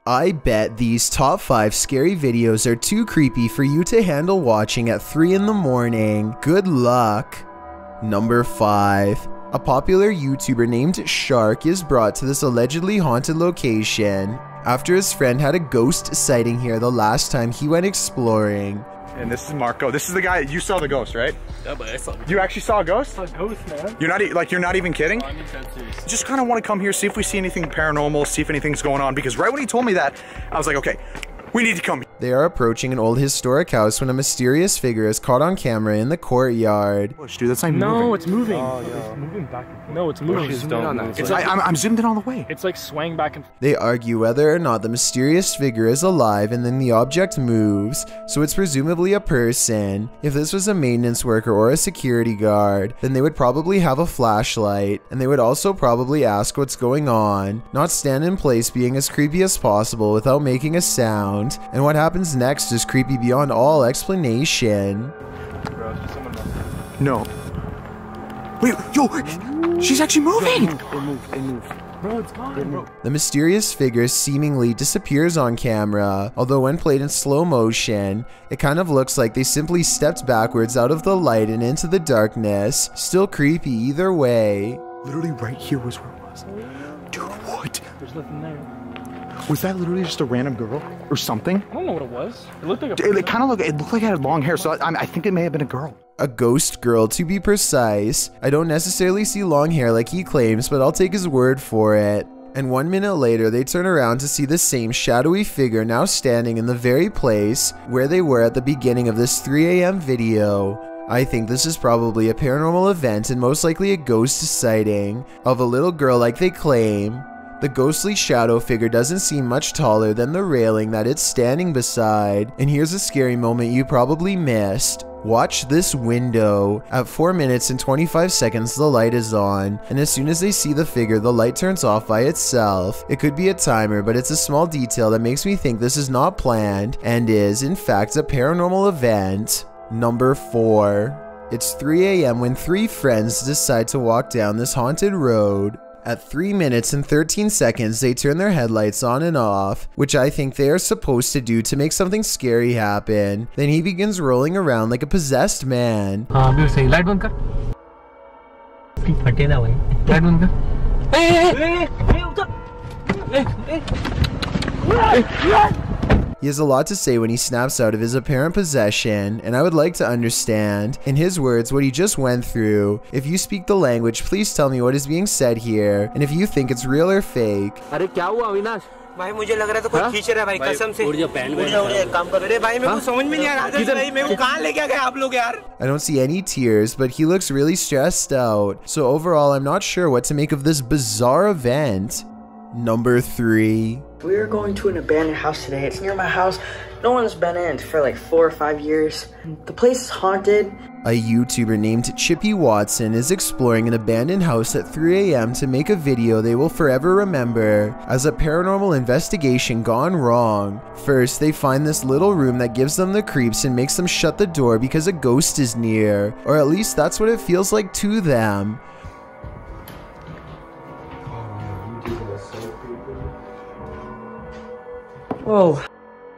I bet these top 5 scary videos are too creepy for you to handle watching at 3 in the morning. Good luck. Number 5. A popular YouTuber named Shark is brought to this allegedly haunted location after his friend had a ghost sighting here the last time he went exploring. And this is Marco. This is the guy, you saw the ghost, right? Yeah, but I saw it. You actually saw a ghost? I saw a ghost, man. You're not even kidding? No, I'm dead serious. Just kind of want to come here, see if we see anything paranormal, see if anything's going on, because right when he told me that, I was like, okay, we need to come. They are approaching an old historic house when a mysterious figure is caught on camera in the courtyard. Push, dude, that's not moving. No, it's moving. Oh, yeah. It's moving back and forth. No, it's moving. Pushes don't move. It's Like, like, I'm zoomed in all the way. it's like swaying back and forth. They argue whether or not the mysterious figure is alive, and then the object moves, so it's presumably a person. If this was a maintenance worker or a security guard, then they would probably have a flashlight, and they would also probably ask what's going on, not stand in place being as creepy as possible without making a sound, and what happens next is creepy beyond all explanation. Bro, it's just someone else. No. Wait, yo, she's actually moving. It moved. Bro, it's gone, bro. The mysterious figure seemingly disappears on camera, although when played in slow motion, it kind of looks like they simply stepped backwards out of the light and into the darkness. Still creepy either way. Literally right here was where it was. Dude, what? There's nothing there. Was that literally just a random girl or something? I don't know what it was. It looked like a It person. kind of looked, it looked like it had long hair, so I think it may have been a girl. A ghost girl, to be precise. I don't necessarily see long hair like he claims, but I'll take his word for it. And 1 minute later, they turn around to see the same shadowy figure now standing in the very place where they were at the beginning of this 3 a.m. video. I think this is probably a paranormal event and most likely a ghost sighting of a little girl like they claim. The ghostly shadow figure doesn't seem much taller than the railing that it's standing beside. And here's a scary moment you probably missed. Watch this window. At 4 minutes and 25 seconds, the light is on, and as soon as they see the figure, the light turns off by itself. It could be a timer, but it's a small detail that makes me think this is not planned and is, in fact, a paranormal event. Number 4. It's 3 a.m. when 3 friends decide to walk down this haunted road. At 3 minutes and 13 seconds, they turn their headlights on and off, which I think they are supposed to do to make something scary happen. Then he begins rolling around like a possessed man. अभी सही light बंद कर फटे ना भाई light बंद कर He has a lot to say when he snaps out of his apparent possession, and I would like to understand, in his words, what he just went through. If you speak the language, please tell me what is being said here, and if you think it's real or fake. अरे क्या हुआ अविनाश? भाई मुझे लग रहा था कोई खींच रहा है भाई कसम से। उड़ जा एक काम कर। अरे भाई मेरे को समझ में नहीं आ रहा था भाई मेरे को कहाँ लेके गए आप लोग यार? I don't see any tears, but he looks really stressed out. So overall, I'm not sure what to make of this bizarre event. Number 3. We are going to an abandoned house today. It's near my house. No one's been in it for like 4 or 5 years. The place is haunted. A YouTuber named Chippy is exploring an abandoned house at 3 a.m. to make a video they will forever remember as a paranormal investigation gone wrong. First, they find this little room that gives them the creeps and makes them shut the door because a ghost is near, or at least that's what it feels like to them. Whoa.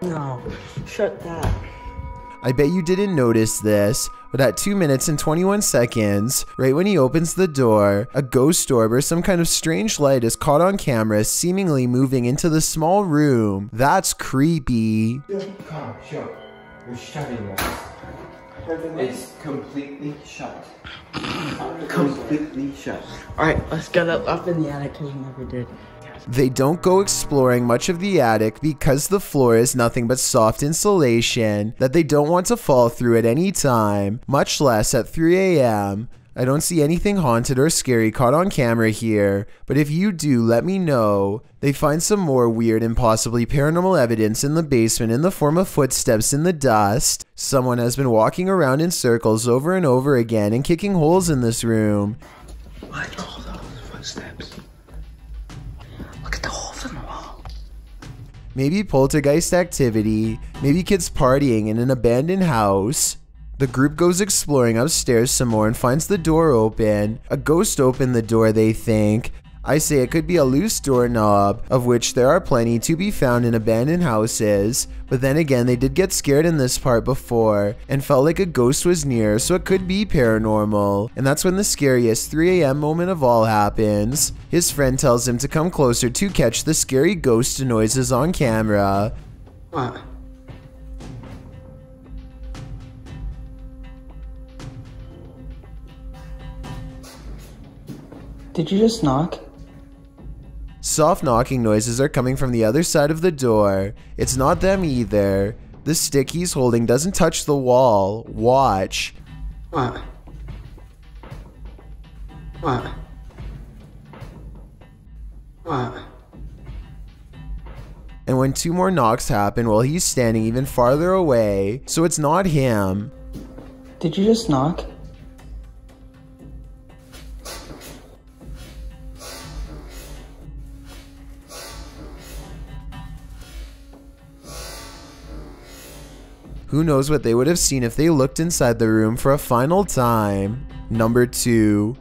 No. Shut that. I bet you didn't notice this, but at 2 minutes and 21 seconds, right when he opens the door, a ghost orb or some kind of strange light is caught on camera seemingly moving into the small room. That's creepy. Come, sure. We're shutting it. It's completely shut. Completely shut. Alright, let's get up in the attic because we never did. They don't go exploring much of the attic because the floor is nothing but soft insulation that they don't want to fall through at any time, much less at 3 a.m. I don't see anything haunted or scary caught on camera here, but if you do, let me know. They find some more weird and possibly paranormal evidence in the basement in the form of footsteps in the dust. Someone has been walking around in circles over and over again and kicking holes in this room. What? All those footsteps. Look at the holes in the wall. Maybe poltergeist activity, maybe kids partying in an abandoned house. The group goes exploring upstairs some more and finds the door open. A ghost opened the door, they think. I say it could be a loose doorknob, of which there are plenty to be found in abandoned houses, but then again they did get scared in this part before and felt like a ghost was near, so it could be paranormal. And that's when the scariest 3 a.m. moment of all happens. His friend tells him to come closer to catch the scary ghost noises on camera. What? Did you just knock? Soft knocking noises are coming from the other side of the door. It's not them either. The stick he's holding doesn't touch the wall. Watch. What? What? What? And when 2 more knocks happen while he's standing even farther away, so it's not him. Did you just knock? Who knows what they would have seen if they looked inside the room for a final time. Number 2.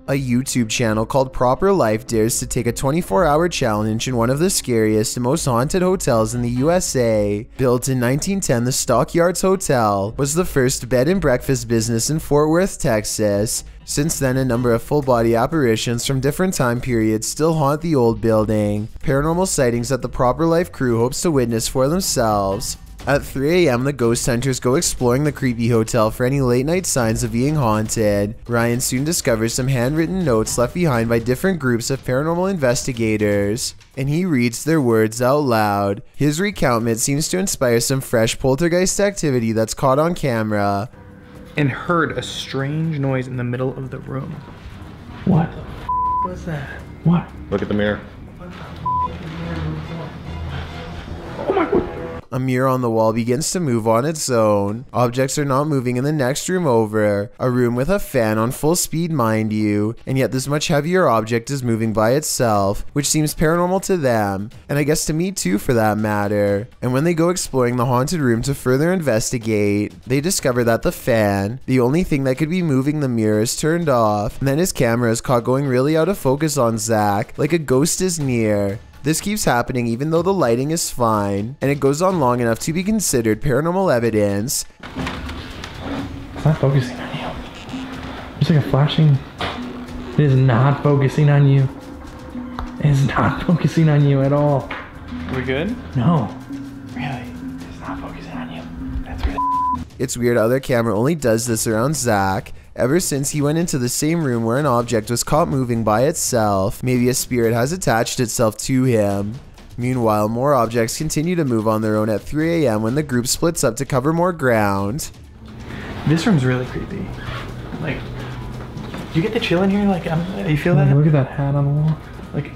A YouTube channel called Proper Life dares to take a 24-hour challenge in one of the scariest and most haunted hotels in the USA. Built in 1910, the Stockyards Hotel was the first bed and breakfast business in Fort Worth, Texas. Since then, a number of full-body apparitions from different time periods still haunt the old building. Paranormal sightings that the Proper Life crew hopes to witness for themselves. At 3 a.m., the ghost hunters go exploring the creepy hotel for any late-night signs of being haunted. Ryan soon discovers some handwritten notes left behind by different groups of paranormal investigators, and he reads their words out loud. His recountment seems to inspire some fresh poltergeist activity that's caught on camera. And heard a strange noise in the middle of the room. What? What was that? What? Look at the mirror. Oh my god. A mirror on the wall begins to move on its own. Objects are not moving in the next room over. A room with a fan on full speed, mind you. And yet this much heavier object is moving by itself, which seems paranormal to them. And I guess to me too, for that matter. And when they go exploring the haunted room to further investigate, they discover that the fan, the only thing that could be moving the mirror, is turned off. And then his camera is caught going really out of focus on Zach, like a ghost is near. This keeps happening even though the lighting is fine, and it goes on long enough to be considered paranormal evidence. It's not focusing on you. There's like a flashing. It is not focusing on you. It is not focusing on you at all. We good? No. Really. It's not focusing on you. That's really. It's weird how their camera only does this around Zach. Ever since he went into the same room where an object was caught moving by itself, maybe a spirit has attached itself to him. Meanwhile, more objects continue to move on their own at 3 a.m. when the group splits up to cover more ground. This room's really creepy. Like, you get the chill in here? Like, you feel that? Look at that hat on the wall. Like,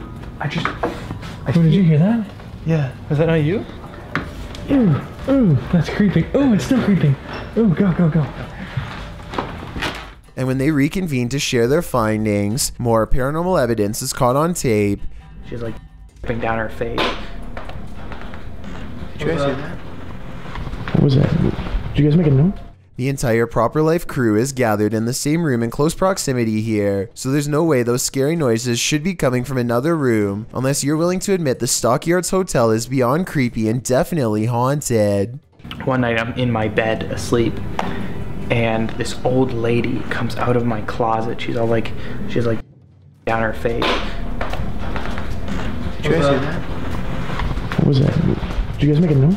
Did you hear that? Yeah. Was that not you? Ooh, ooh, that's creeping. Ooh, it's still creeping. Ooh, go, go, go. And when they reconvene to share their findings, more paranormal evidence is caught on tape. She's like dripping down her face. Did you guys see that? What was that? Did you guys make a note? The entire Proper Life crew is gathered in the same room in close proximity here, so there's no way those scary noises should be coming from another room, unless you're willing to admit the Stockyards Hotel is beyond creepy and definitely haunted. One night I'm in my bed asleep, and this old lady comes out of my closet. She's like down her face. Did you guys see that? What was that? Did you guys make a note?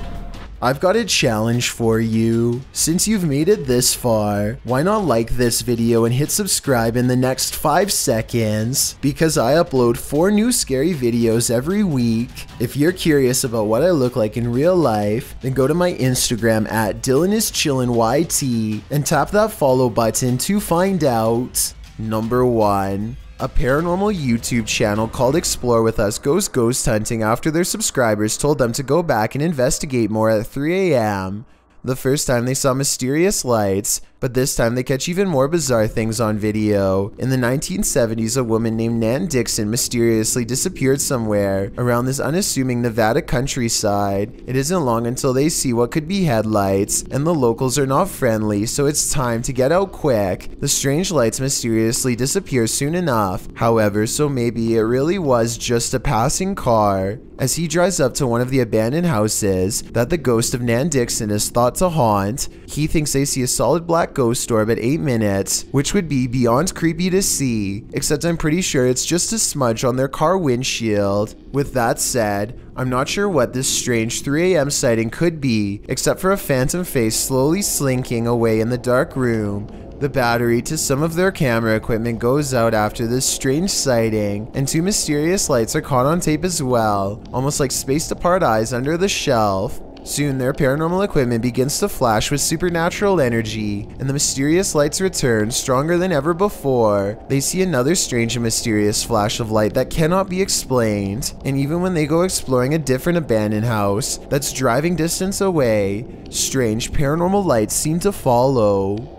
I've got a challenge for you. Since you've made it this far, why not like this video and hit subscribe in the next 5 seconds? Because I upload 4 new scary videos every week. If you're curious about what I look like in real life, then go to my Instagram at DylanIsChillinYT and tap that follow button to find out. Number 1. A paranormal YouTube channel called Explore With Us goes ghost hunting after their subscribers told them to go back and investigate more at 3 a.m. The first time they saw mysterious lights, But this time they catch even more bizarre things on video. In the 1970s, a woman named Nan Dixon mysteriously disappeared somewhere around this unassuming Nevada countryside. It isn't long until they see what could be headlights, and the locals are not friendly, so it's time to get out quick. The strange lights mysteriously disappear soon enough, however, so maybe it really was just a passing car. As he drives up to one of the abandoned houses that the ghost of Nan Dixon is thought to haunt, he thinks they see a solid black ghost orb at 8 minutes, which would be beyond creepy to see, except I'm pretty sure it's just a smudge on their car windshield. With that said, I'm not sure what this strange 3 a.m. sighting could be, except for a phantom face slowly slinking away in the dark room. The battery to some of their camera equipment goes out after this strange sighting, and 2 mysterious lights are caught on tape as well, almost like spaced apart eyes under the shelf. Soon their paranormal equipment begins to flash with supernatural energy, and the mysterious lights return stronger than ever before. They see another strange and mysterious flash of light that cannot be explained, and even when they go exploring a different abandoned house that's driving distance away, strange paranormal lights seem to follow.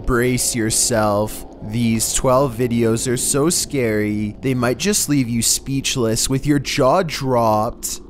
Brace yourself. These 12 videos are so scary, they might just leave you speechless with your jaw dropped.